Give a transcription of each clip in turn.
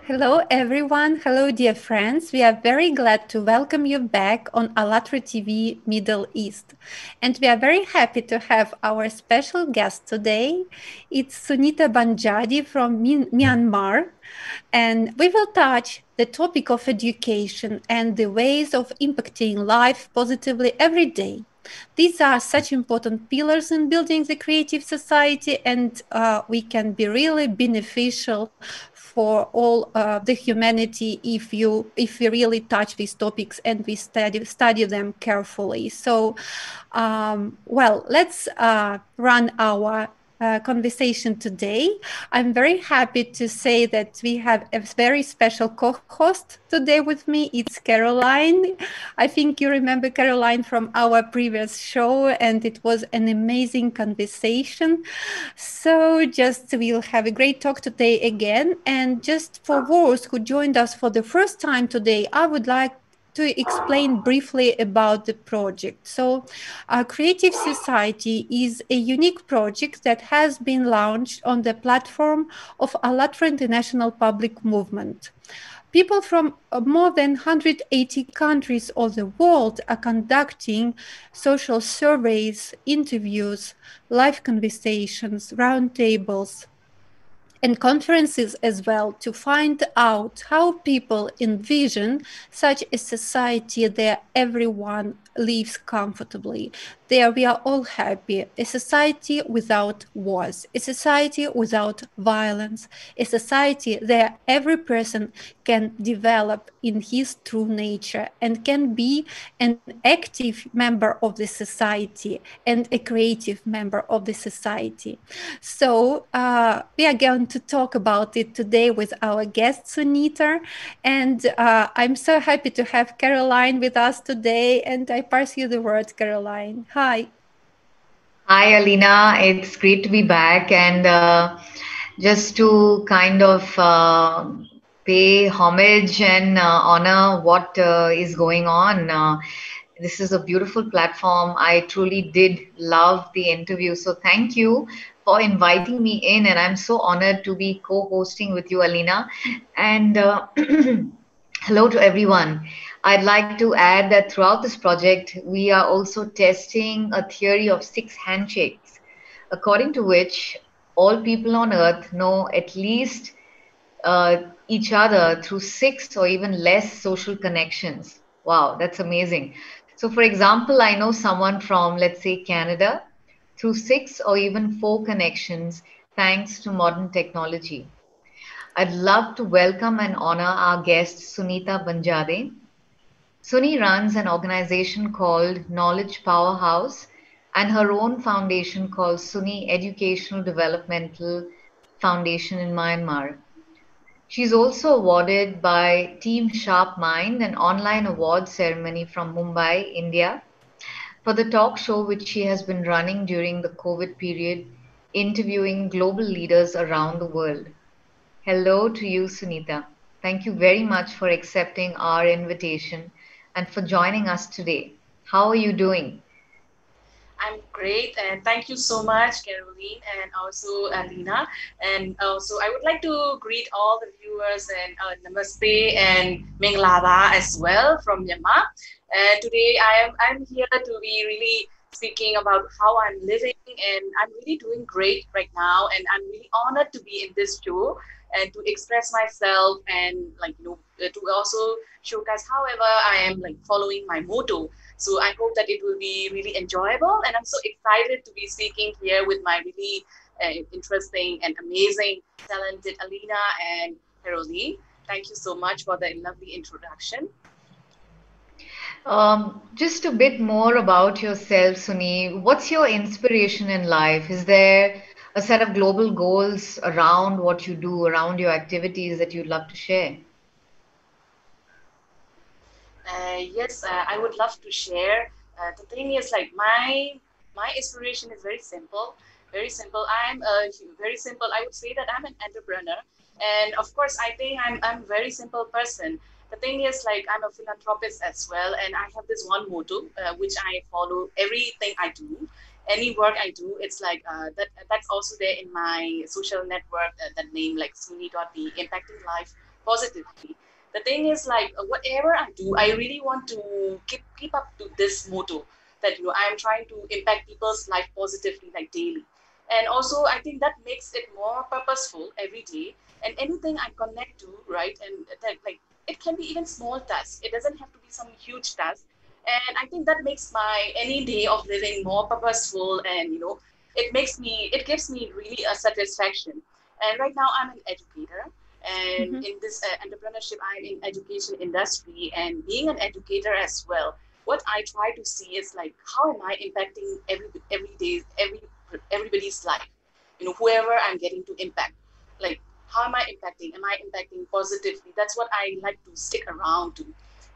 Hello, everyone. Hello, dear friends. We are very glad to welcome you back on Alatra TV Middle East. And we are very happy to have our special guest today. It's Sunita Banjade from Myanmar. And we will touch the topic of education and the ways of impacting life positively every day. These are such important pillars in building the creative society, and we can be really beneficial for all the humanity if we really touch these topics and we study them carefully. So, well, let's run our conversation today. I'm very happy to say that we have a very special co host today with me. It's Caroline. I think you remember Caroline from our previous show, and it was an amazing conversation. So, just we'll have a great talk today again. And just for those who joined us for the first time today, I would like to explain briefly about the project. So, Creative Society is a unique project that has been launched on the platform of Allatra International Public Movement. People from more than 180 countries of the world are conducting social surveys, interviews, live conversations, roundtables, and conferences as well to find out how people envision such a society where everyone lives comfortably, there we are all happy, a society without wars, a society without violence, a society where every person can develop in his true nature and can be an active member of the society and a creative member of the society. So, we are going to talk about it today with our guest, Sunita. And I'm so happy to have Caroline with us today. And I pass you the word, Caroline. Hi. Hi, Alina. It's great to be back. And just to kind of pay homage and honor what is going on. This is a beautiful platform. I truly did love the interview. So thank you for inviting me in. And I'm so honored to be co hosting with you, Alina. And hello to everyone. I'd like to add that throughout this project, we are also testing a theory of six handshakes, according to which all people on earth know at least each other through six or even less social connections. Wow, that's amazing. So, for example, I know someone from, let's say, Canada through six or even four connections thanks to modern technology. I'd love to welcome and honor our guest, Sunita Banjade. Suni runs an organization called Knowledge Powerhouse and her own foundation called Suni Educational Developmental Foundation in Myanmar. She's also awarded by Team Sharp Mind, an online award ceremony from Mumbai, India, for the talk show which she has been running during the COVID period, interviewing global leaders around the world. Hello to you, Sunita. Thank you very much for accepting our invitation and for joining us today. How are you doing? I'm great, and thank you so much, Caroline, and also Alina. And also, I would like to greet all the viewers and Namaste and Minglada as well from Myanmar. And today, I'm here to be really speaking about how I'm living, and I'm really doing great right now, and I'm really honored to be in this show and to express myself and to also showcase however I am like following my motto. So I hope that it will be really enjoyable. And I'm so excited to be speaking here with my really interesting and amazing, talented Alina and Caroline. Thank you so much for the lovely introduction. Just a bit more about yourself, Suni. What's your inspiration in life? Is there a set of global goals around what you do, around your activities that you'd love to share? Yes, I would love to share. The thing is, like my inspiration is very simple. Very simple. I'm a very simple. I would say that I'm an entrepreneur, and of course, I think I'm a very simple person. The thing is, like I'm a philanthropist as well, and I have this one motto which I follow everything I do. Any work I do, it's like that's also there in my social network. That name like Suni.be impacting life positively. The thing is like whatever I do, I really want to keep up to this motto that I am trying to impact people's life positively like daily. And also I think that makes it more purposeful every day. And anything I connect to, right? And that like it can be even small tasks. It doesn't have to be some huge task. And I think that makes my any day of living more purposeful, and it gives me really a satisfaction. And right now I'm an educator, and Mhm. in this entrepreneurship I'm in education industry, and being an educator as well, what I try to see is like how am I impacting every day everybody's life, whoever I'm getting to impact, like how am I impacting? Am I impacting positively? That's what I like to stick around to.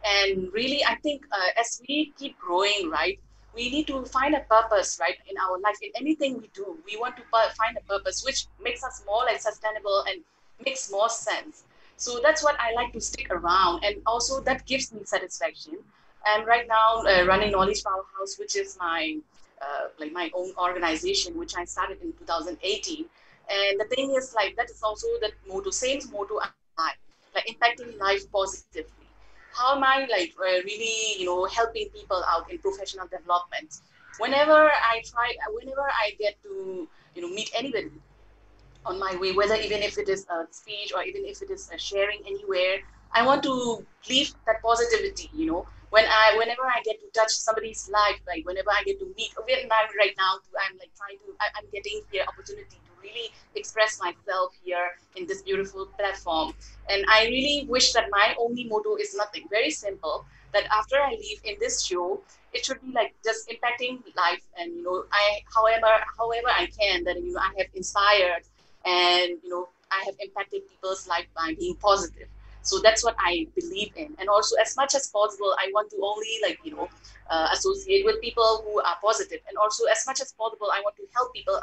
And really, I think as we keep growing, right, we need to find a purpose, right, in our life. In anything we do, we want to find a purpose which makes us more like sustainable and makes more sense. So that's what I like to stick around, and also that gives me satisfaction. And right now, running Knowledge Powerhouse, which is my like my own organization, which I started in 2018. And the thing is, like that is also the motto, same motto I apply, like impacting life positively. How am I like really, helping people out in professional development? Whenever I get to, meet anybody on my way, whether even if it is a speech or even if it is a sharing anywhere. I want to leave that positivity, whenever I get to touch somebody's life, like whenever I get to meet, even now, right now, I'm like I'm getting here opportunity to really express myself here in this beautiful platform. And I really wish that my only motto is nothing, very simple, that after I leave in this show, it should be like just impacting life. And however I can, that I have inspired, and I have impacted people's life by being positive. So that's what I believe in. And also, as much as possible, I want to only like associate with people who are positive. And also, as much as possible, I want to help people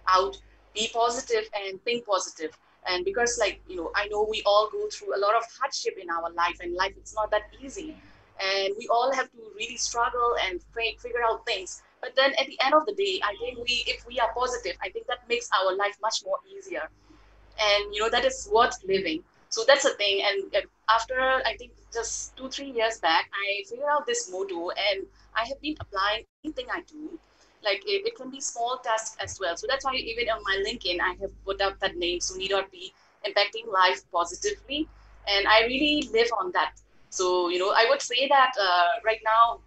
out, be positive and think positive. And because like I know we all go through a lot of hardship in our life, and life it's not that easy, and we all have to really struggle and figure out things. But then at the end of the day, I think if we are positive, I think that makes our life much more easier. And that is worth living. So that's the thing. And after I think just 2 3 years back, I figured out this motto, and I have been applying anything I do. Like it can be small tasks as well. So that's why even on my LinkedIn, I have put up that name, Suni.p, impacting life positively. And I really live on that. So I would say that right now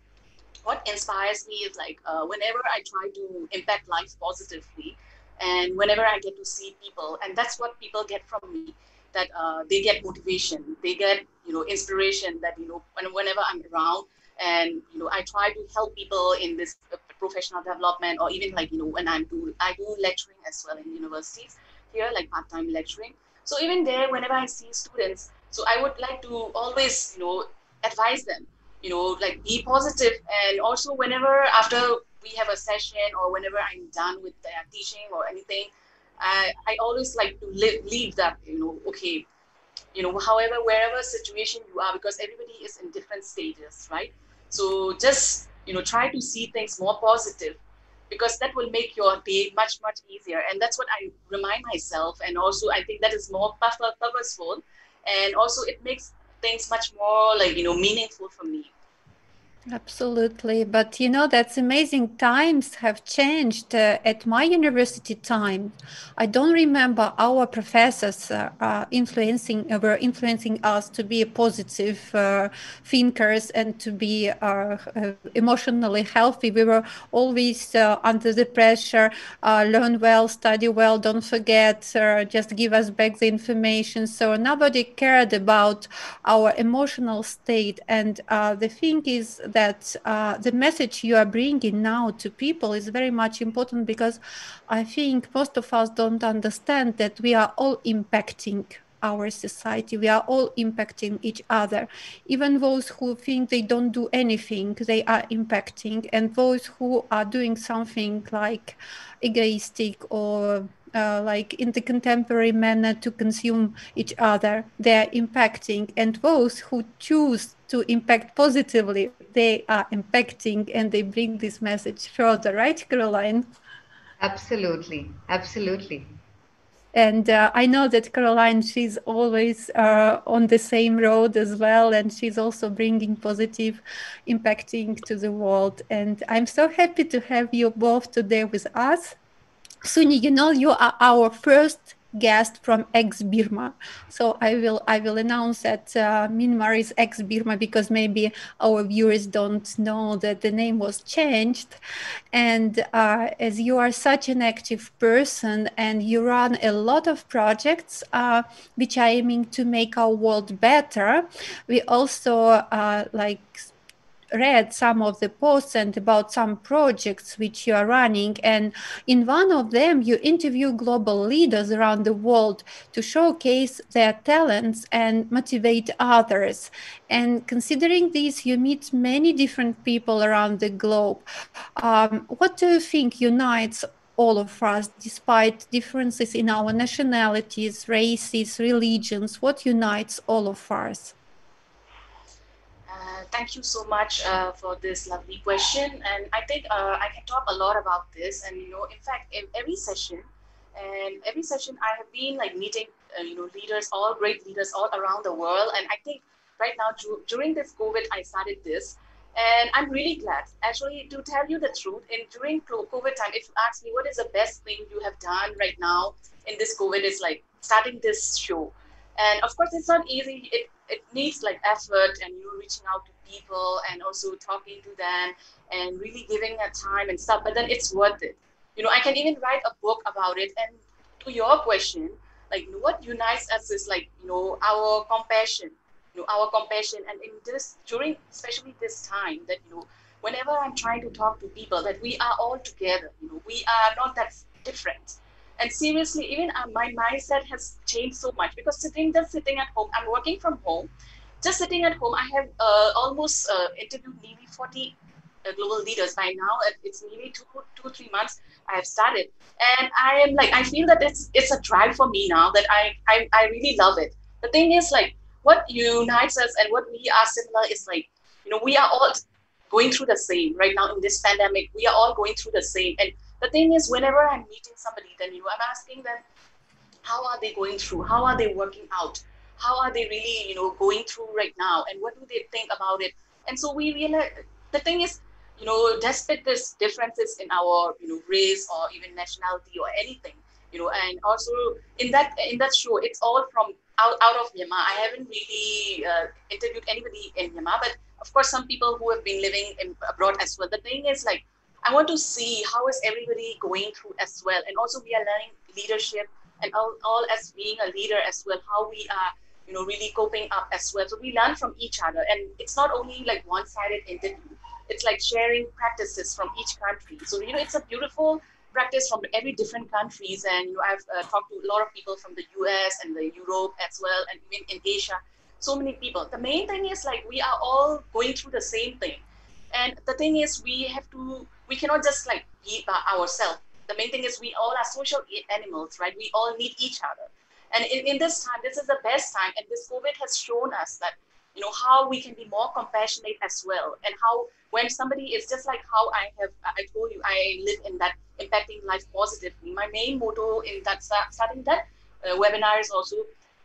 what inspires me is like whenever I try to impact life positively, and whenever I get to see people, and that's what people get from me, that they get motivation, they get inspiration, that whenever I'm around, and I try to help people in this professional development, or even like when I do lecturing as well in universities here, like part-time lecturing. So even there, whenever I see students, so I would like to always advise them, like be positive. And also whenever after we have a session, or whenever I'm done with the teaching or anything, I always like to leave that, okay, however, wherever situation you are, because everybody is in different stages, right? So just, try to see things more positive, because that will make your day much, much easier. And that's what I remind myself. And also, I think that is more purposeful. And also, it makes things much more like, meaningful for me. Absolutely. But that's amazing. Times have changed. At my university time, I don't remember our professors were influencing us to be positive thinkers and to be emotionally healthy. We were always under the pressure, learn well, study well, don't forget, just give us back the information. So nobody cared about our emotional state. And the thing is that the message you are bringing now to people is very much important, because I think most of us don't understand that we are all impacting our society. We are all impacting each other. Even those who think they don't do anything, they are impacting. And those who are doing something like egoistic or like in the contemporary manner to consume each other, they are impacting. And those who choose to impact positively, they are impacting, and they bring this message further, right, Caroline? Absolutely. Absolutely. And I know that Caroline, she's always on the same road as well, and she's also bringing positive impacting to the world. And I'm so happy to have you both today with us. Suni, you know you are our first guest from ex-Burma. So I will announce that Myanmar is ex-Burma because maybe our viewers don't know that the name was changed. And as you are such an active person and you run a lot of projects which are aiming to make our world better, we also read some of the posts and about some projects which you are running. And in one of them, you interview global leaders around the world to showcase their talents and motivate others. And considering this, you meet many different people around the globe. What do you think unites all of us despite differences in our nationalities, races, religions? What unites all of us? Thank you so much for this lovely question. And I think I can talk a lot about this. And in fact, in every session, I have been like meeting, leaders, all great leaders all around the world. And I think right now during this COVID, I started this, and I'm really glad. Actually, to tell you the truth, in during COVID time, if you ask me what is the best thing you have done right now in this COVID, is like starting this show. And of course, it's not easy. It needs like effort, and you reaching out to people and also talking to them and really giving a time and stuff, but then it's worth it. I can even write a book about it. And to your question, like what unites us is like our compassion, our compassion. And in this, during especially this time, that whenever I'm trying to talk to people, that we are all together, we are not that different. And seriously, even my mindset has changed so much, because just sitting at home, I'm working from home. Just sitting at home, I have almost interviewed nearly 40 global leaders by now. It's nearly 3 months I have started, and I am like, I feel that it's a drive for me now, that I really love it. The thing is, like, what unites us and what we are similar is like, we are all going through the same right now in this pandemic. We are all going through the same. And the thing is, whenever I'm meeting somebody, then I'm asking them, how are they going through, how are they working out, how are they really going through right now, and what do they think about it. And so we realize, the thing is, despite this differences in our race or even nationality or anything, and also in that show, it's all from out of Myanmar. I haven't really interviewed anybody in Myanmar, but of course some people who have been living abroad as well. The thing is, like, I want to see how is everybody going through as well. And also we are learning leadership, and all as being a leader as well, how we are really coping up as well. So we learn from each other, and it's not only like one-sided interview. It's like sharing practices from each country. So it's a beautiful practice from every different countries. And I've talked to a lot of people from the US and the Europe as well, and even in Asia. So many people. The main thing is, like, we are all going through the same thing. And the thing is, we cannot just like be by ourselves. The main thing is, we all are social animals, right? We all need each other. And in this time, this is the best time. And this COVID has shown us that, how we can be more compassionate as well. And how, when somebody is just like how I told you, I live in that impacting life positively. My main motto in that, starting that webinar, is also,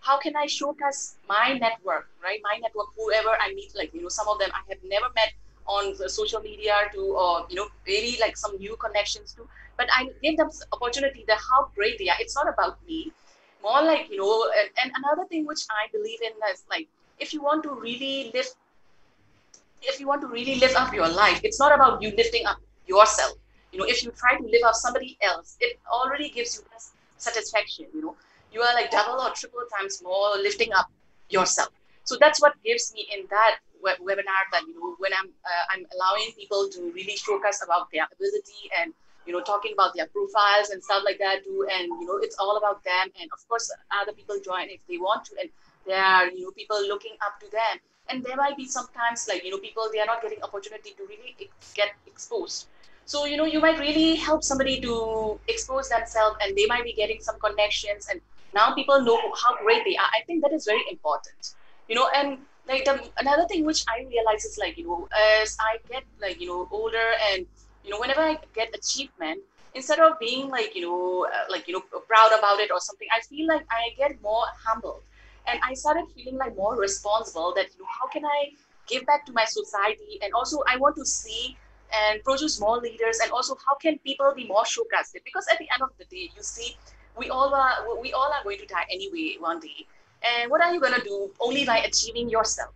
how can I showcase my network, right? My network, whoever I meet, like, some of them I have never met on the social media to, or, maybe like some new connections to, but I give them opportunity, that how great they are. It's not about me, more like, and another thing which I believe in is like, if you want to really live, if you want to really lift up your life, it's not about you lifting up yourself. If you try to lift up somebody else, it already gives you satisfaction. You are like double or triple times more lifting up yourself. So that's what gives me in that webinar, that when I'm allowing people to really showcase about their ability, and talking about their profiles and stuff like that too. And it's all about them. And of course other people join if they want to, and there are people looking up to them. And there might be sometimes, like, people, they are not getting opportunity to really get exposed. So you might really help somebody to expose themselves, and they might be getting some connections, and now people know how great they are. I think that is very important. And like, another thing which I realize is, like, as I get, like, older, and whenever I get achievement, instead of being proud about it or something, I feel like I get more humble, and I started feeling like more responsible, that how can I give back to my society, and also I want to see and produce more leaders, and also how can people be more showcased, because at the end of the day, you see, we all are going to die anyway one day, and what are you going to do only by achieving yourself,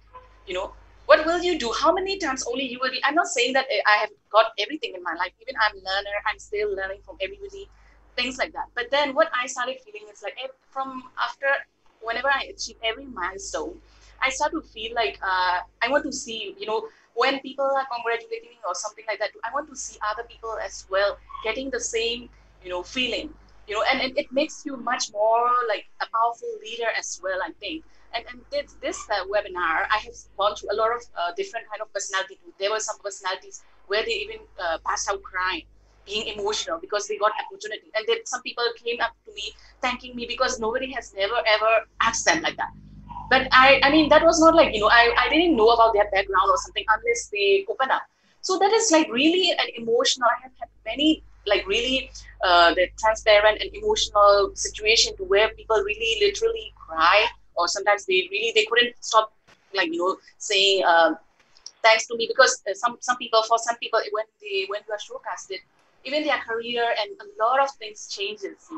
you know what will you do, how many times only you will be, I'm not saying that I have got everything in my life, even I'm a learner, I'm still learning from everybody, things like that. But then what I started feeling is like, from after, whenever I achieve every milestone, I start to feel like, I want to see, when people are congratulating me or something like that, I want to see other people as well getting the same, feeling, and it makes you much more like a powerful leader as well, I think. And this webinar, I have gone through a lot of different kind of personality. There were some personalities where they even passed out crying, being emotional because they got opportunity. And then some people came up to me thanking me because nobody has never ever asked them like that. But I mean, that was not like, I didn't know about their background or something unless they open up. So that is like really an emotional. I have had many like really the transparent and emotional situation to where people really literally cry, or sometimes they couldn't stop, like, saying thanks to me, because some people, for some people, when you are showcasted, even their career and a lot of things changes,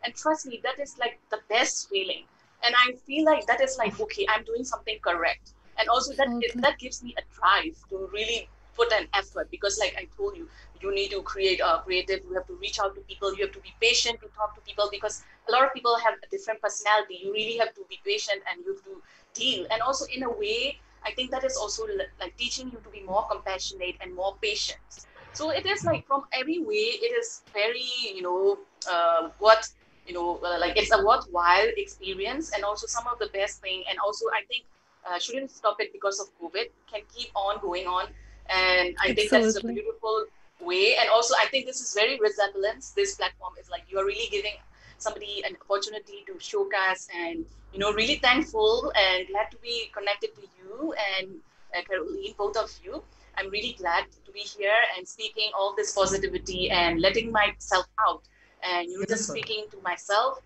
and trust me, that is like the best feeling. And I feel like that is like, okay, I'm doing something correct. And also Absolutely. that gives me a drive to really put an effort, because like I told you, you need to create a creative, you have to reach out to people, you have to be patient to talk to people, because a lot of people have a different personality. You really have to be patient, and you have to deal. And also in a way, I think that is also like teaching you to be more compassionate and more patient. So it is like, from every way, it is very, what, like, it's a worthwhile experience, and also some of the best thing. And also I think, shouldn't stop it because of COVID, can keep on going on. And I think that is a Absolutely. beautiful way. And also I think this is very resemblance. This platform is like, you are really giving somebody an opportunity to showcase, and really thankful and glad to be connected to you and Caroline, both of you. I'm really glad to be here and speaking all this positivity and letting myself out, and just Beautiful. speaking to myself.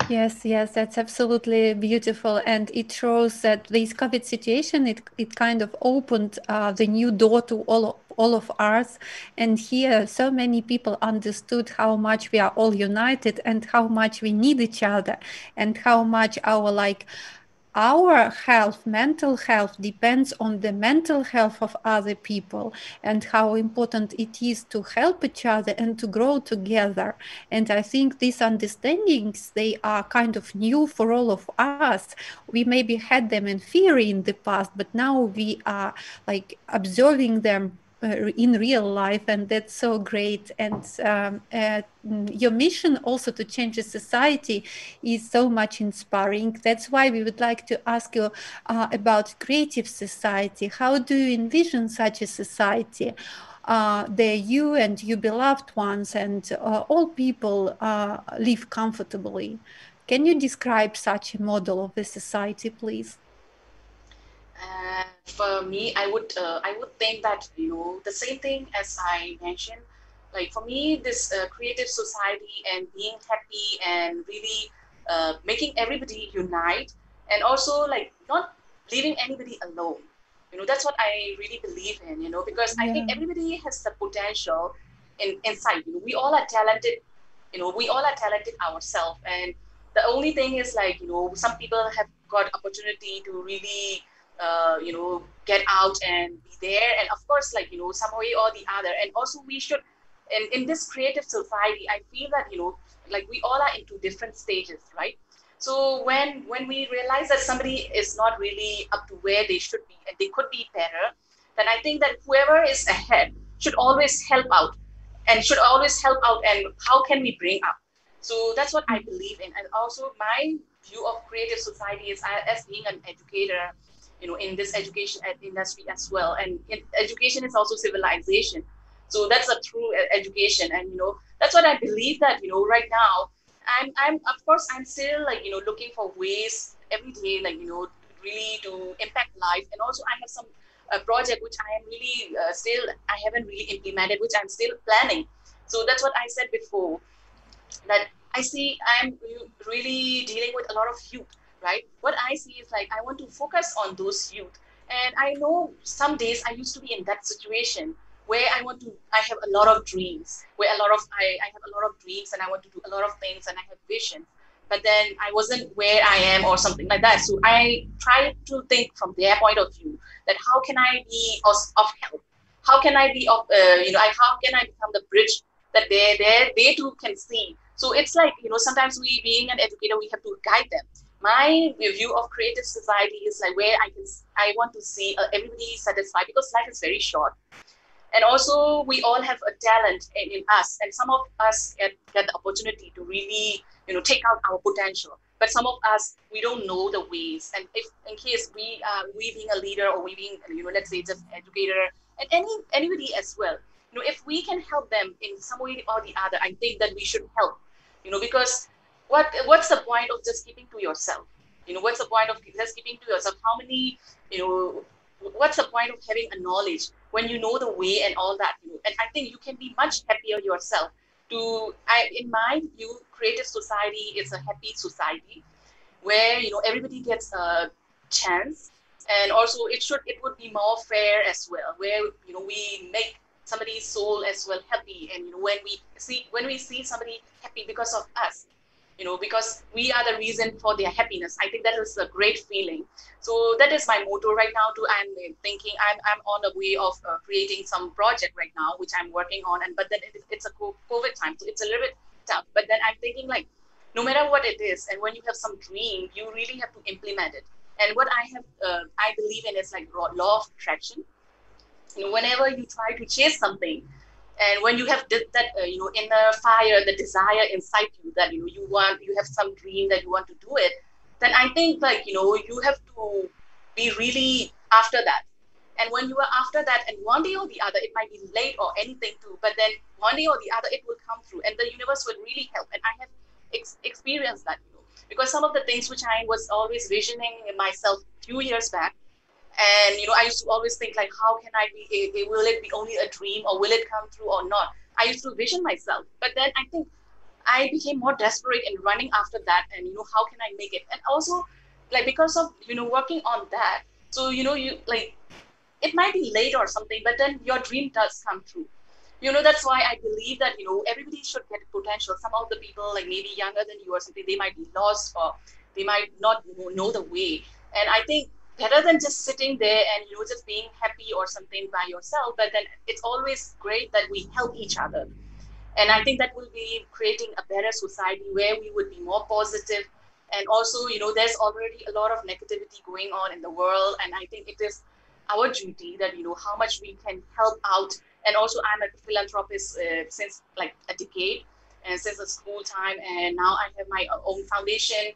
Yes, yes, that's absolutely beautiful, and it shows that this COVID situation, it kind of opened the new door to all of us, and here so many people understood how much we are all united and how much we need each other, and how much our health, mental health, depends on the mental health of other people, and how important it is to help each other and to grow together. And I think these understandings, they are kind of new for all of us. We maybe had them in theory in the past, but now we are like observing them in real life, and that's so great. And your mission also to change the society is so much inspiring. That's why we would like to ask you about creative society. How do you envision such a society? There you and your beloved ones and all people live comfortably. Can you describe such a model of the society, please? For me, I would think that, the same thing as I mentioned. Like, for me, this creative society and being happy and really making everybody unite, and also like not leaving anybody alone. That's what I really believe in. Because I think Yeah, everybody has the potential inside. We all are talented. We all are talented ourselves, and the only thing is like, some people have got opportunity to really get out and be there. And of course, like, some way or the other. And also we should, in this creative society, I feel that, like, we all are into different stages, right? So when we realize that somebody is not really up to where they should be and they could be better, then I think that whoever is ahead should always help out, and should always help out, and how can we bring up. So that's what I believe in. And also my view of creative society is, as being an educator, in this education industry as well. And education is also civilization. So that's a true education. And that's what I believe, that right now, I'm of course I'm still like, looking for ways every day, like, really to impact life. And also I have some a project which I am really still I haven't really implemented, which I'm still planning. So that's what I said before, that I see I'm really dealing with a lot of youth, right? What I see is like I want to focus on those youth. And I know some days I used to be in that situation where I have a lot of dreams, where I have a lot of dreams and I want to do a lot of things and I have vision. But then I wasn't where I am or something like that. So I try to think from their point of view that how can I be of help? How can I be of, how can I become the bridge that they too can see. So it's like, sometimes we being an educator, we have to guide them. My view of creative society is like where I want to see everybody satisfied, because life is very short. And also we all have a talent in us, and some of us get the opportunity to really take out our potential, but some of us we don't know the ways. And if in case we being a leader, or we being, let's say just educator, and anybody as well, if we can help them in some way or the other, I think that we should help. Because what's the point of just keeping to yourself? What's the point of just keeping to yourself? How many, you know what's the point of having a knowledge when you know the way and all that? And I think you can be much happier yourself. In my view, creative society is a happy society where everybody gets a chance. And also it would be more fair as well, where we make somebody's soul as well happy. And when we see somebody happy because of us, because we are the reason for their happiness, I think that is a great feeling. So that is my motto right now too. I'm thinking I'm on the way of creating some project right now which I'm working on. And but then it's a COVID time, so it's a little bit tough. But then I'm thinking like, no matter what it is, and when you have some dream, you really have to implement it. And what I believe in is like law of attraction. Whenever you try to chase something, and when you have that inner fire, the desire inside you, that you have some dream that you want to do it, then I think like you have to be really after that. And when you are after that, and one day or the other, it might be late or anything too, but then one day or the other it will come through, and the universe will really help. And I have experienced that, because some of the things which I was always visioning in myself few years back. And I used to always think like, how can I be? Will it be only a dream, or will it come through or not? I used to vision myself, but then I think I became more desperate in running after that. And how can I make it? And also, like, because of working on that, so you like, it might be late or something, but then your dream does come true. That's why I believe that everybody should get potential. Some of the people, like maybe younger than you or something, they might be lost, or they might not know the way. And I think better than just sitting there and just being happy or something by yourself, but then it's always great that we help each other. And I think that will be creating a better society where we would be more positive. And also, there's already a lot of negativity going on in the world, and I think it is our duty that how much we can help out. And also, I'm a philanthropist since like a decade, and since the school time, and now I have my own foundation.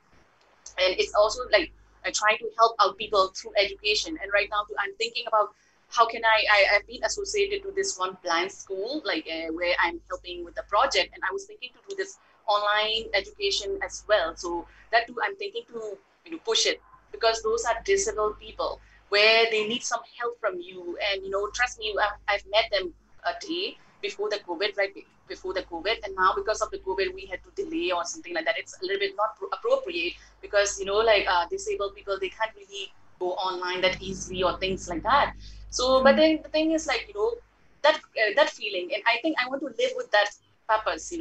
And it's also like I try to help out people through education. And right now I'm thinking about how can I've been associated to this one blind school, like where I'm helping with the project, and I was thinking to do this online education as well. So that too I'm thinking to push it, because those are disabled people where they need some help from you. And trust me, I've met them a day before the COVID, right before the COVID. And now because of the COVID we had to delay or something like that. It's a little bit not appropriate, because like disabled people, they can't really go online that easily or things like that. So but then the thing is like that feeling, and I think I want to live with that purpose,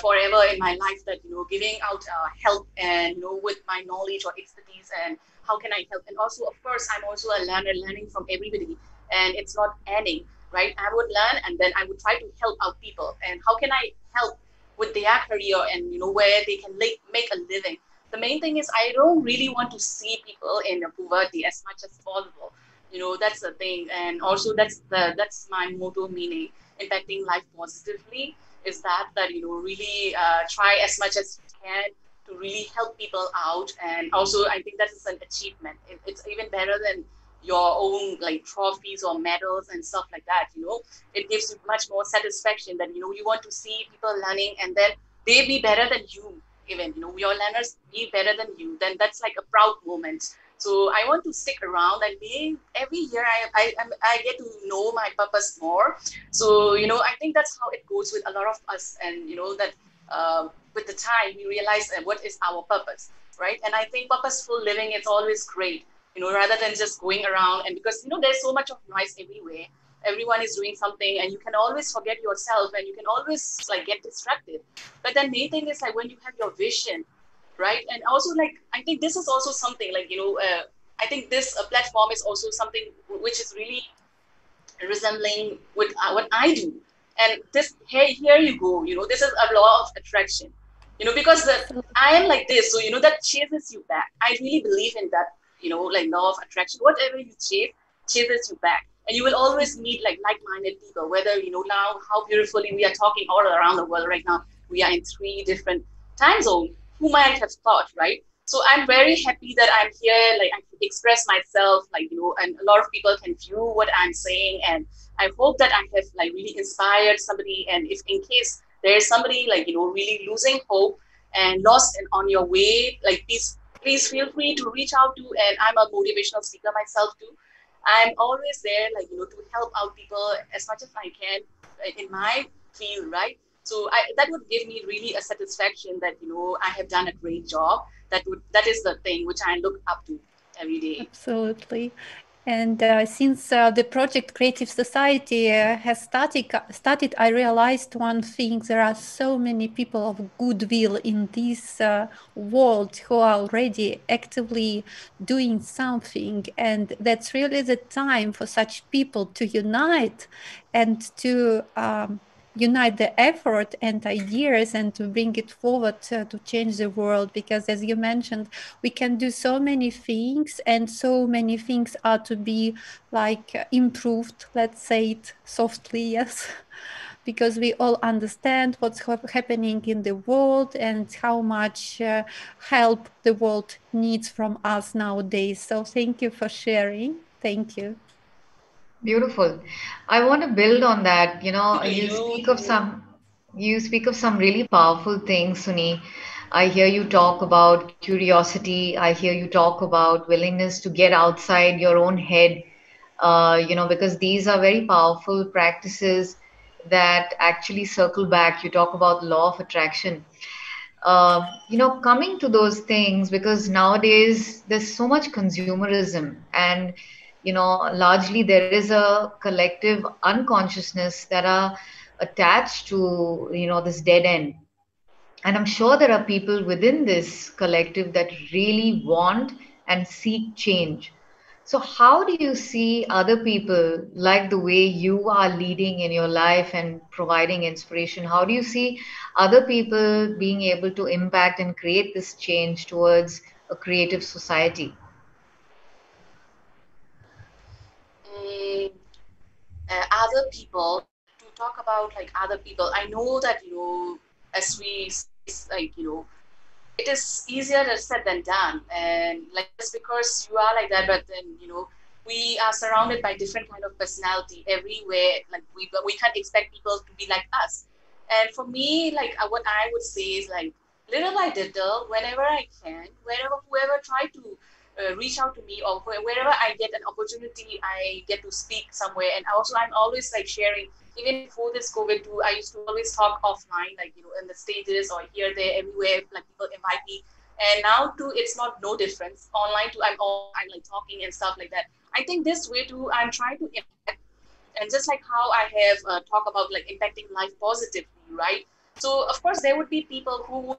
forever in my life, that giving out help, and with my knowledge or expertise, and how can I help. And also of course I'm also a learner, learning from everybody, and it's not ending, right? I would learn, and then I would try to help out people. And how can I help with their career, and where they can make a living. The main thing is I don't really want to see people in poverty as much as possible. That's the thing. And also that's my motto, meaning impacting life positively, is that really try as much as you can to really help people out. And also I think that is an achievement. It's even better than your own like trophies or medals and stuff like that. It gives you much more satisfaction that you want to see people learning, and then they be better than you. Even your learners be better than you, then that's like a proud moment. So I want to stick around, and maybe every year I get to know my purpose more. So I think that's how it goes with a lot of us, and that with the time we realize what is our purpose, right? And I think purposeful living is always great, rather than just going around, and because there's so much of noise everywhere. Everyone is doing something, and you can always forget yourself, and you can always like get distracted. But then main thing is like when you have your vision, right? And also like I think this is also something like I think this platform is also something which is really resembling with what I do. And this, hey, here you go, this is a law of attraction, because I am like this, so that chases you back. I really believe in that, like law of attraction. Whatever you chase chases you back, and you will always meet like-minded people. Whether now how beautifully we are talking all around the world right now, we are in 3 different time zones. Who might have thought, right? So I'm very happy that I'm here, like I can express myself, like and a lot of people can view what I'm saying, and I hope that I have like really inspired somebody. And if in case there is somebody like really losing hope and lost and on your way, like please feel free to reach out to. And I'm a motivational speaker myself too. I'm always there, like to help out people as much as I can in my field, right? So that would give me really a satisfaction that I have done a great job. That is the thing which I look up to every day. Absolutely. And since the project Creative Society has started, I realized one thing: there are so many people of goodwill in this world who are already actively doing something, and that's really the time for such people to unite and to unite the effort and ideas and to bring it forward to change the world. Because as you mentioned, we can do so many things, and so many things are to be like improved, let's say it softly, yes. Because we all understand what's happening in the world and how much help the world needs from us nowadays. So thank you for sharing. Thank you. Beautiful. I want to build on that. To you too. You speak of some really powerful things, Suni. I hear you talk about curiosity. I hear you talk about willingness to get outside your own head. Because these are very powerful practices that actually circle back. You talk about law of attraction. Coming to those things, because nowadays there's so much consumerism, and largely there is a collective unconsciousness that are attached to this dead end. And I'm sure there are people within this collective that really want and seek change. So, how do you see other people, like the way you are leading in your life and providing inspiration? How do you see other people being able to impact and create this change towards a creative society? Mm, other people, to talk about like other people, I know that as we say, like it is easier said than done. And like just because you are like that, but then we are surrounded by different kind of personality everywhere. Like we can't expect people to be like us. And for me, like what I would say is like little by little, whenever I can, wherever whoever try to reach out to me, or wherever I get an opportunity, I get to speak somewhere. And also I'm always like sharing. Even before this COVID too, I used to always talk offline, like in the stages or here, there, everywhere. Like people invite me, and now too, it's not no difference. Online too, I'm like talking and stuff like that. I think this way too, I'm trying to impact, and just like how I have talk about like impacting life positively, right? So of course there would be people who would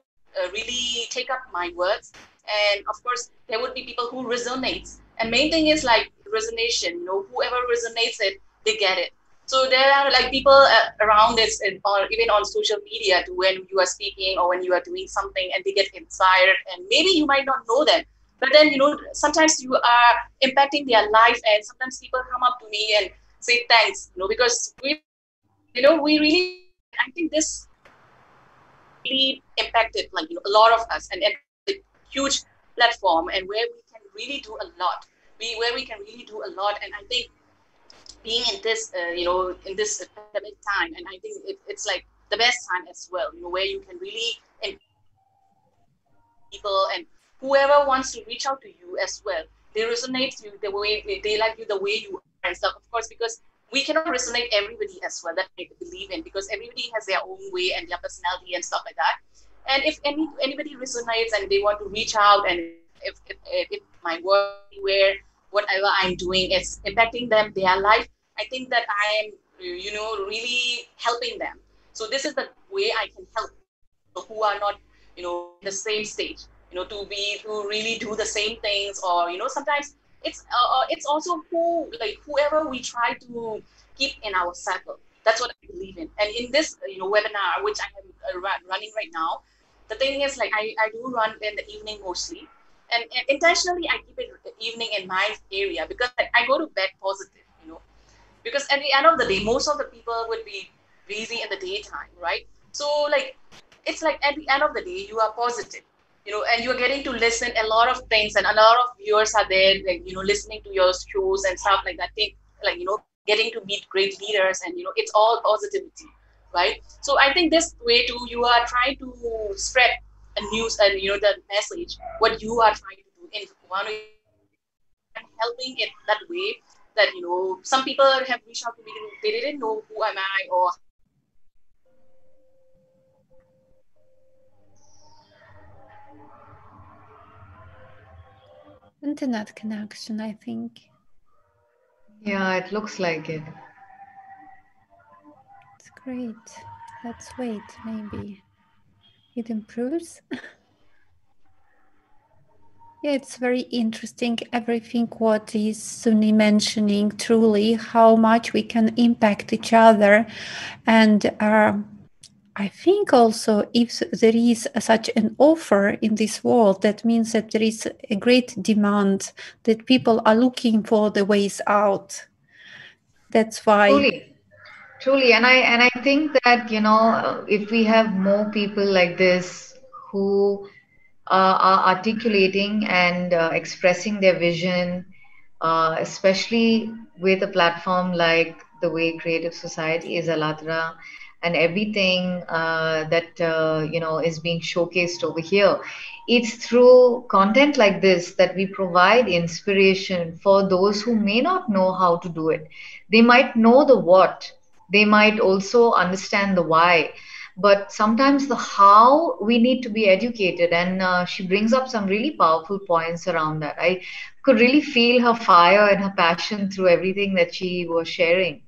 really take up my words, and of course there would be people who resonates. And main thing is like resonation. Whoever resonates it, they get it. So there are like people around this, or even on social media, to when you are speaking or when you are doing something, and they get inspired, and maybe you might not know them, but then sometimes you are impacting their life, and sometimes people come up to me and say thanks, because we really feel it. And I think this really impacted like a lot of us, and it's a huge platform, and where we can really do a lot. Where we can really do a lot. And I think being in this in this pandemic time, and I think it's like the best time as well, where you can really impact people, and whoever wants to reach out to you as well, they resonate you the way they like you the way you are and stuff. Of course, because we cannot resonate everybody as well. That I believe in, because everybody has their own way and their personality and stuff like that. And if anybody resonates and they want to reach out, and if my work anywhere, whatever I'm doing is impacting them, their life, I think that I am, really helping them. So this is the way I can help people who are not, in the same stage, to really do the same things, or sometimes it's also whoever we try to keep in our circle. That's what I believe in. And in this, webinar which I am running right now, the thing is, like, I do run in the evening mostly, and intentionally I keep it evening in my area, because I go to bed positive, because at the end of the day, most of the people would be busy in the daytime, right? So, like, it's like at the end of the day, you are positive, and you're getting to listen a lot of things, and a lot of viewers are there, like, listening to your shows and stuff like that. Think, like, getting to meet great leaders, and it's all positivity, right? So I think this way too, you are trying to spread a news and the message what you are trying to do in one way or the other. So I'm helping it that way, that some people have reached out to me, they didn't know who am I or how am I, and they are like, Internet connection, I think. Yeah, it looks like it. It's great. Let's wait. Maybe it improves. Yeah, it's very interesting. Everything what is Suni mentioning, truly, how much we can impact each other. And I think also if there is such an offer in this world, that means that there is a great demand, that people are looking for the ways out. That's why. Truly. Truly, and I think that, if we have more people like this who are articulating and expressing their vision, especially with a platform like the way Creative Society is, Alatra, and everything that is being showcased over here. It's through content like this that we provide inspiration for those who may not know how to do it. They might know the what, they might also understand the why, but sometimes the how, we need to be educated. And she brings up some really powerful points around that. I could really feel her fire and her passion through everything that she was sharing.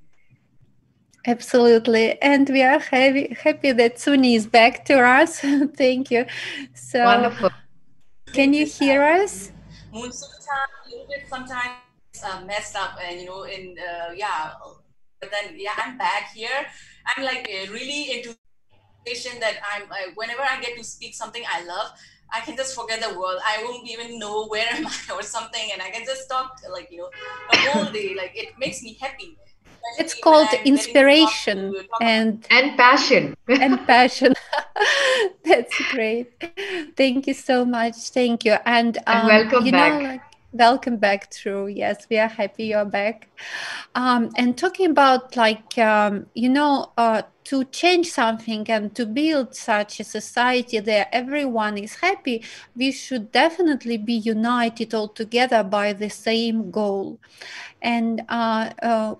Absolutely. And we are happy that Suni is back to us. Thank you. So, Wonderful. can you this hear us? monsoon time, a little bit sometimes gets messed up, and in yeah, but then yeah, I'm back here. I'm like really into this conversation, that whenever I get to speak something I love, I can just forget the world. I won't even know where am I or something, and I can just talk, like, the whole day. Like, it makes me happy, It's especially when called I'm getting to inspiration talk about. and And passion. passion. That's great. Thank you so much. Thank you. And And welcome back. like, welcome back. True. Yes, we are happy you're back. And talking about, like, to change something and to build such a society that everyone is happy, we should definitely be united all together by the same goal. And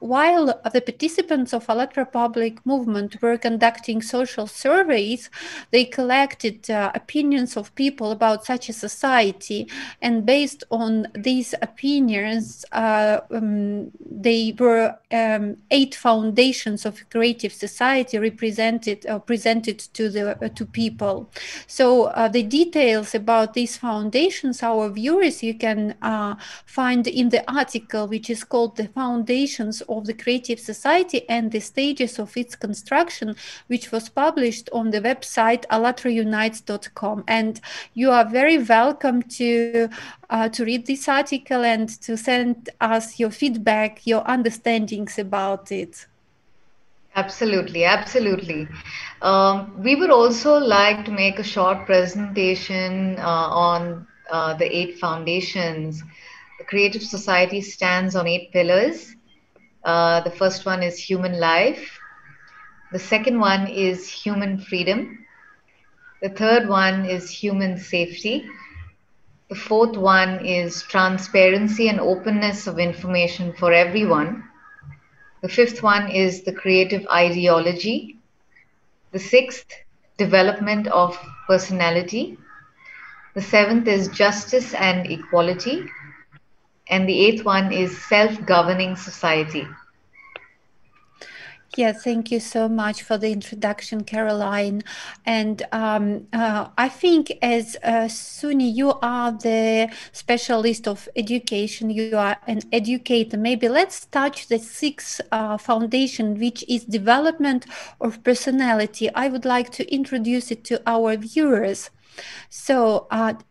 while the participants of Alert Republic movement were conducting social surveys, they collected opinions of people about such a society. And based on these opinions, they were 8 foundations of creative society presented to people. So the details about these foundations, our viewers, you can find in the article, which is called The Foundations of the Creative Society and the Stages of its Construction, which was published on the website allatraunites.com. And you are very welcome to read this article and to send us your feedback, your understandings about it. Absolutely, absolutely. We would also like to make a short presentation on the 8 foundations. The Creative Society stands on 8 pillars. The first one is human life. The second one is human freedom. The third one is human safety. The fourth one is transparency and openness of information for everyone. The fifth one is the creative ideology. The sixth, development of personality. The seventh is justice and equality. And the eighth one is self governing society. Yeah, thank you so much for the introduction, Caroline. And I think, as Suni, you are the specialist of education, you are an educator. Maybe let's touch the sixth foundation, which is development of personality. I would like to introduce it to our viewers. So,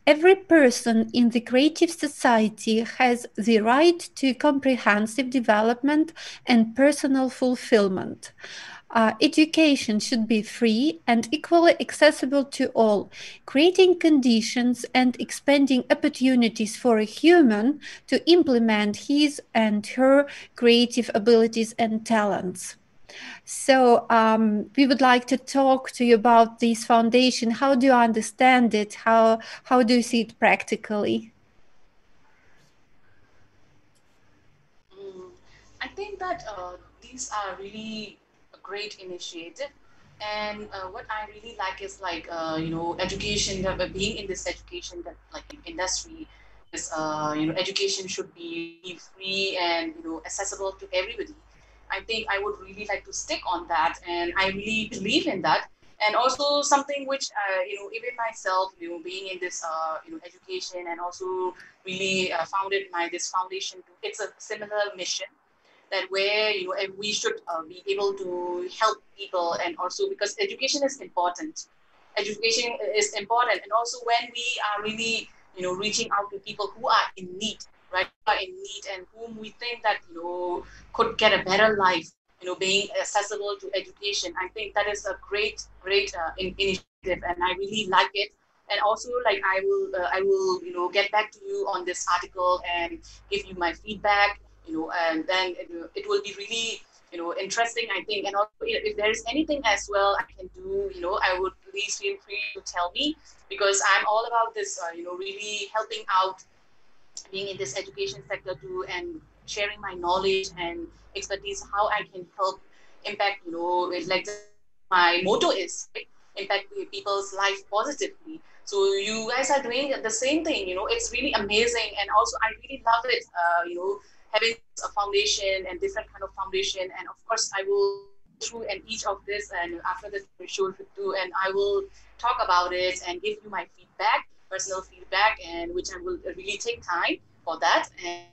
every person in the creative society has the right to comprehensive development and personal fulfillment. Education should be free and equally accessible to all, creating conditions and expanding opportunities for a human to implement his and her creative abilities and talents. So we would like to talk to you about this foundation. How do you understand it? How do you see it practically? Mm, I think that these are really a great initiative. And what I really like is like education, being in this education that like industry, this education should be really free and accessible to everybody. I think I would really like to stick on that, and I really believe in that. And also something which even myself being in this education, and also really founded my this foundation. It's a similar mission that where we should be able to help people, and also because education is important. Education is important, and also when we are really reaching out to people who are in need, right? Who are in need and whom we think that could get a better life. Being accessible to education. I think that is a great initiative, and I really like it. And also, like I will get back to you on this article and give you my feedback. And then it will be really interesting, I think. And also, if there is anything as well I can do, I would please feel free to tell me, because I'm all about this, really helping out, being in this education sector too, and sharing my knowledge and expertise, how I can help impact, like just how my motto is, right? Impact people's life positively. So you guys are doing the same thing, it's really amazing. And also I really love it, having this foundation and different kind of foundation. And of course I will go through and each of this, and after the show too, and I will talk about it and give you my feedback, personal feedback, and which I will really take time for that. And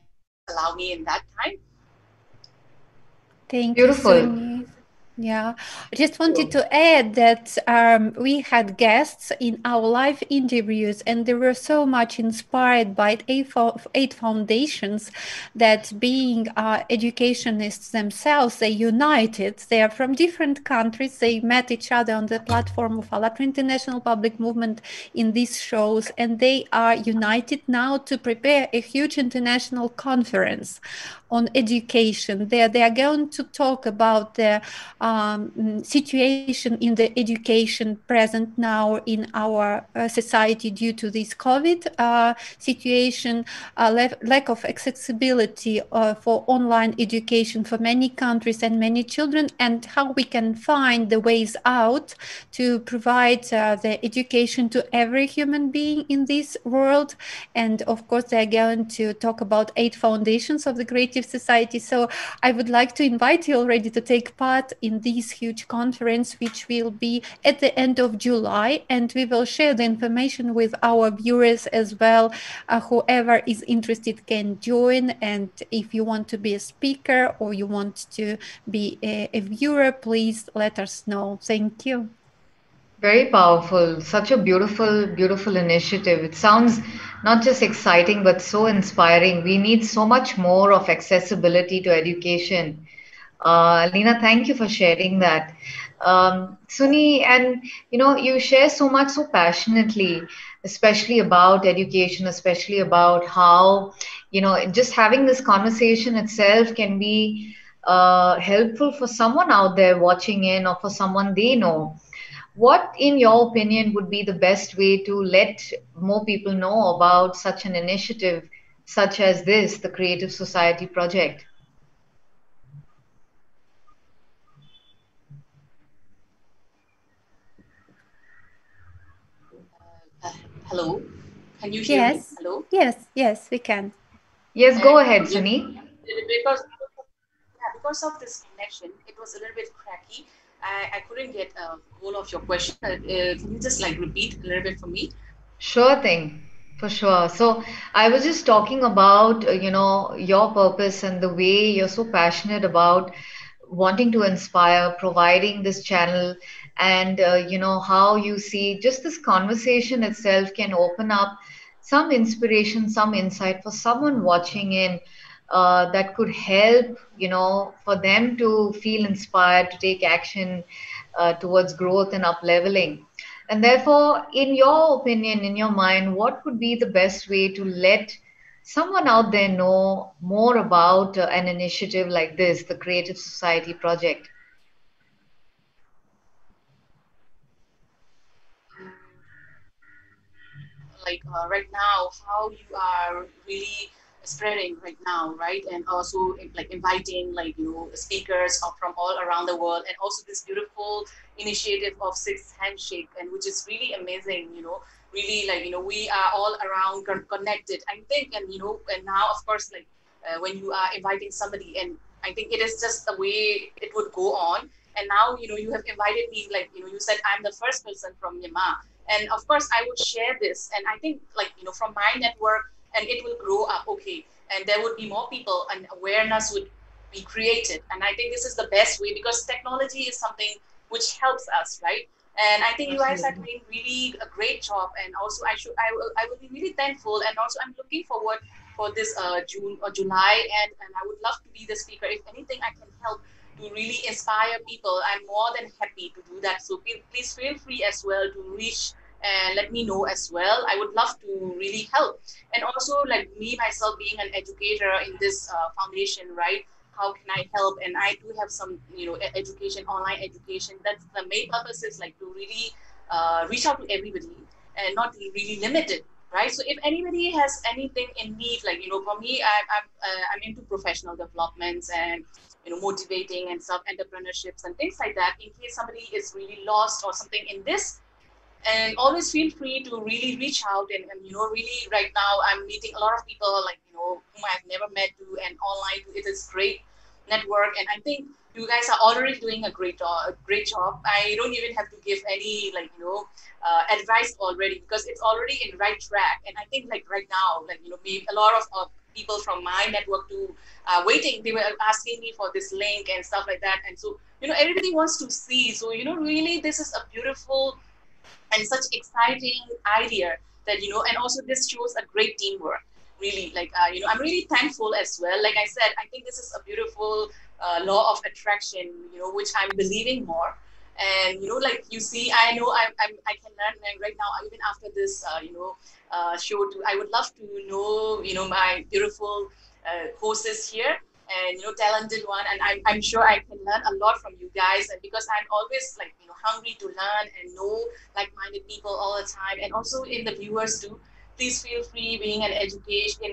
please allow me in that time. Thank you, Beautiful. Suni. Yeah, I just wanted to add that we had guests in our live interviews, and they were so much inspired by eight foundations that, being educationists themselves, they united. They are from different countries. They met each other on the platform of ALLATRA International Public Movement in these shows, and they are united now to prepare a huge international conference on education. They are going to talk about the situation in the education present now in our society due to this COVID situation, lack of accessibility for online education for many countries and many children, and how we can find the ways out to provide the education to every human being in this world. And of course, they're going to talk about 8 foundations of the creative society. So I would like to invite you already to take part in this huge conference, which will be at the end of July, and we will share the information with our viewers as well. Whoever is interested can join, and if you want to be a speaker or you want to be a viewer, please let us know. Thank you. Very powerful. Such a beautiful initiative. It sounds not just exciting, but so inspiring. We need so much more of accessibility to education. Lena, thank you for sharing that. Suni, and you share so much so passionately, especially about education, especially about how, just having this conversation itself can be helpful for someone out there watching in, or for someone they know. What, in your opinion, would be the best way to let more people know about such an initiative, such as this, the Creative Society Project? Uh, Hello, can you hear me? Yes, Hello. yes, yes, we can. Yes, go ahead, Yeah, Suni. because yeah, because of this connection, it was a little bit cracky. I couldn't get hold of your question. Can you just like repeat a little bit for me? Sure thing, for sure. So I was just talking about, your purpose and the way you're so passionate about wanting to inspire, providing this channel, and, how you see just this conversation itself can open up some inspiration, some insight for someone watching in, that could help, for them to feel inspired to take action, towards growth and up leveling. And therefore, in your opinion, in your mind, what would be the best way to let someone out there know more about an initiative like this, the Creative Society Project? Like right now, how you are really spreading right now, right? And also like inviting like speakers from all around the world, and also this beautiful initiative of Sixth Handshake, and which is really amazing. Really like we are all around connected. I think, and and now of course like when you are inviting somebody, and I think it is just the way it would go on. And now you have invited me, like you said I'm the first person from Myanmar, and of course I would share this, and I think like from my network, and it will grow up, okay, and there would be more people, and awareness would be created. And I think this is the best way, because technology is something which helps us, right? And I think you guys are Absolutely. doing really a great job, and also I will be really thankful, and also I'm looking forward for this June or July, and I would love to be the speaker. If anything I can help to really inspire people, I'm more than happy to do that. So please feel free as well to reach and let me know as well. I would love to really help. And also, like me myself being an educator in this foundation, right? How can I help? And I do have some, education, online education. That's the main purpose, is like to really reach out to everybody and not really limited, right? So if anybody has anything in need, like for me, I'm into professional developments and motivating and self entrepreneurships and things like that. In case somebody is really lost or something in this, and always feel free to really reach out, and really right now I'm meeting a lot of people, like whom I've never met to, and online too. It is great network, and I think you guys are already doing a great job. I don't even have to give any like advice already, because it's already in right track. And I think like right now, like maybe a lot of people from my network too waiting. They were asking me for this link and stuff like that, and so everybody wants to see. So really this is a beautiful and such exciting idea that and also this shows a great teamwork, really. Like I'm really thankful as well. Like I said, I think this is a beautiful law of attraction, which I'm believing more. And like you see, I know I can learn, and right now even after this show too, I would love to know my beautiful hosts here, and talented one. And I'm sure I can learn a lot from you guys, and because I'm always like hungry to learn and know like-minded people all the time. And also in the viewers too, please feel free, being an education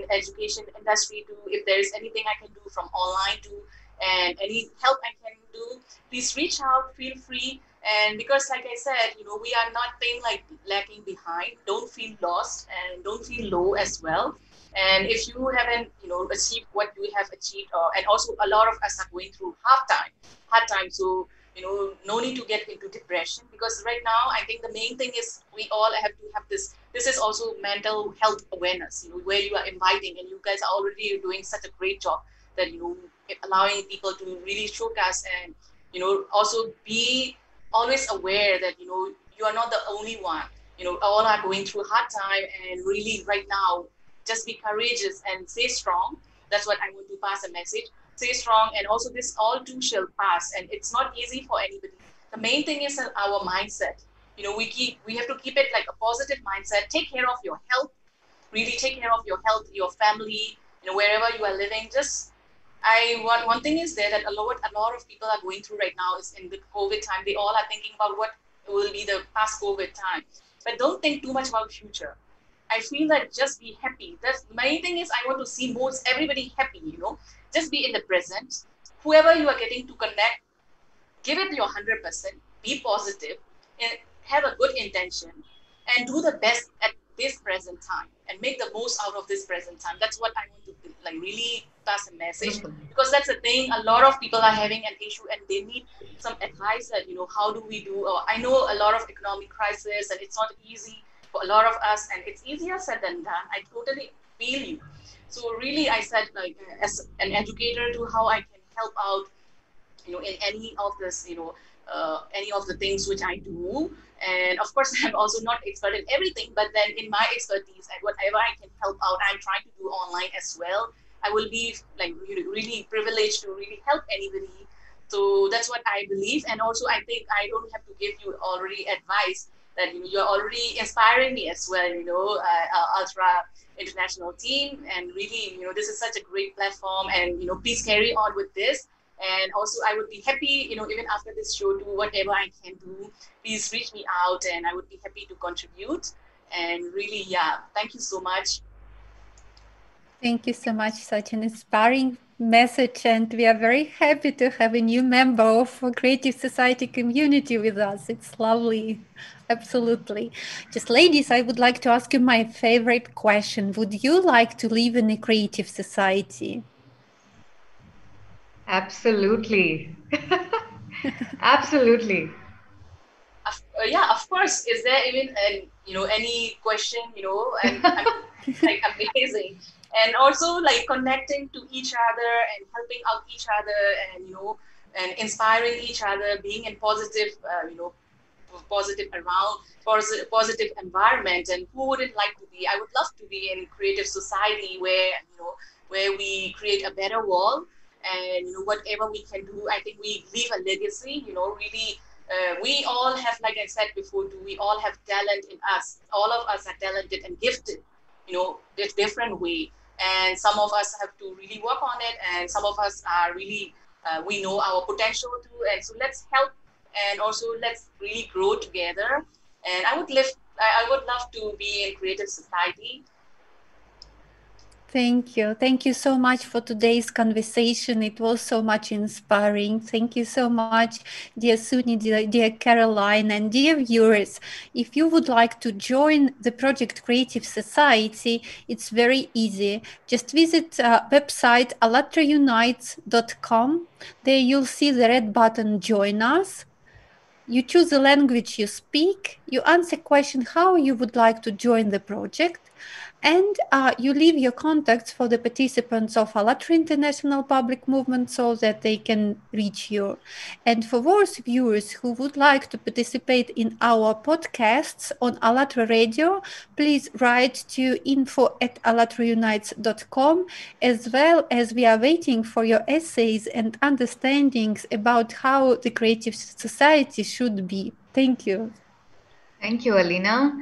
industry too, if there is anything I can do from online too, and any help I can do, please reach out, feel free. And because like I said, we are nothing like lacking behind. Don't feel lost and don't feel low as well. And if you haven't achieved what you have achieved, and also a lot of us are going through hard time. So no need to get into depression, because right now I think the main thing is we all have to have this is also mental health awareness, where you are inviting, and you guys are already doing such a great job that allowing people to really showcase, and also be always aware that you are not the only one. All are going through hard time, and really right now just be courageous and stay strong. That's what I want to pass a message. Stay strong, and also this all too shall pass, and it's not easy for anybody. The main thing is our mindset. We have to keep it like a positive mindset. Take care of your health, really take care of your health, your family, wherever you are living. Just one thing is there, that a lot of people are going through right now is in the COVID time. They all are thinking about will be the past COVID time. But don't think too much about future. I feel that just be happy. That's my thing is I want to see most everybody happy, Just be in the present. Whoever you are getting to connect, give it your 100%, be positive, and have a good intention, and do the best at this present time, and make the most out of this present time. That's what I want to like really pass a message, Wonderful. because that's the thing. A lot of people are having an issue, and they need some advice that how do we do. I know a lot of economic crisis, and it's not easy for a lot of us, and it's easier said than done. I totally feel you. So really, I said like as an educator to how I can help out in any of this any of the things which I do. And of course I'm also not expert in everything, but then in my expertise and whatever I can help out, I'm trying to do online as well. I will be like really privileged to really help anybody. So that's what I believe. And also I think I don't have to give you already advice, that you're already inspiring me as well, ultra international team. And really, this is such a great platform, and please carry on with this. And also, I would be happy, even after this show, do whatever I can do. Please reach me out, and I would be happy to contribute. And really, yeah, thank you so much. Thank you so much. Such an inspiring message, and we are very happy to have a new member of a Creative Society community with us. It's lovely. Absolutely. Just ladies, I would like to ask you my favorite question. Would you like to live in a creative society? Absolutely. Absolutely. Yeah, of course. Is there even any question? And I mean, like amazing, and also like connecting to each other and helping out each other, and and inspiring each other, being in positive, positive around, positive environment. And who wouldn't like to be? I would love to be in creative society where where we create a better world, and whatever we can do, I think we leave a legacy. Really, we all have, like I said before, do we all have talent in us? All of us are talented and gifted, in different way. And some of us have to really work on it, and some of us are really we know our potential too. And so let's help, and also let's really grow together. And I would love to be in creative society. Thank you. Thank you so much for today's conversation. It was so much inspiring. Thank you so much, dear Suni, dear Caroline, and dear viewers. If you would like to join the Project Creative Society, it's very easy. Just visit website allatraunites.com. There you'll see the red button Join Us. You choose the language you speak, you answer question how you would like to join the project, and you leave your contacts for the participants of ALLATRA International Public Movement so that they can reach you. And for those viewers who would like to participate in our podcasts on ALLATRA Radio, please write to info@allatraunites.com, as well as we are waiting for your essays and understandings about how the creative society should be. Thank you. Thank you, Alina.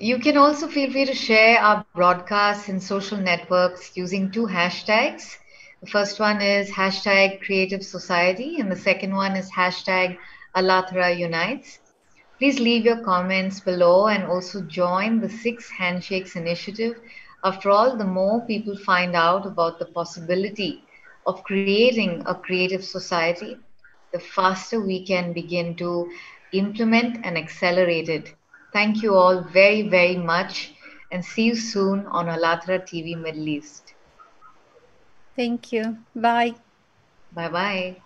You can also feel free to share our broadcasts in social networks using two hashtags. The first one is hashtag Creative Society, and the second one is hashtag Alatra Unites. Please leave your comments below and also join the Six Handshakes initiative. After all, the more people find out about the possibility of creating a creative society, the faster we can begin to implement and accelerate it. Thank you all very, very much, and see you soon on Alatra TV Middle East. Thank you. Bye. Bye bye.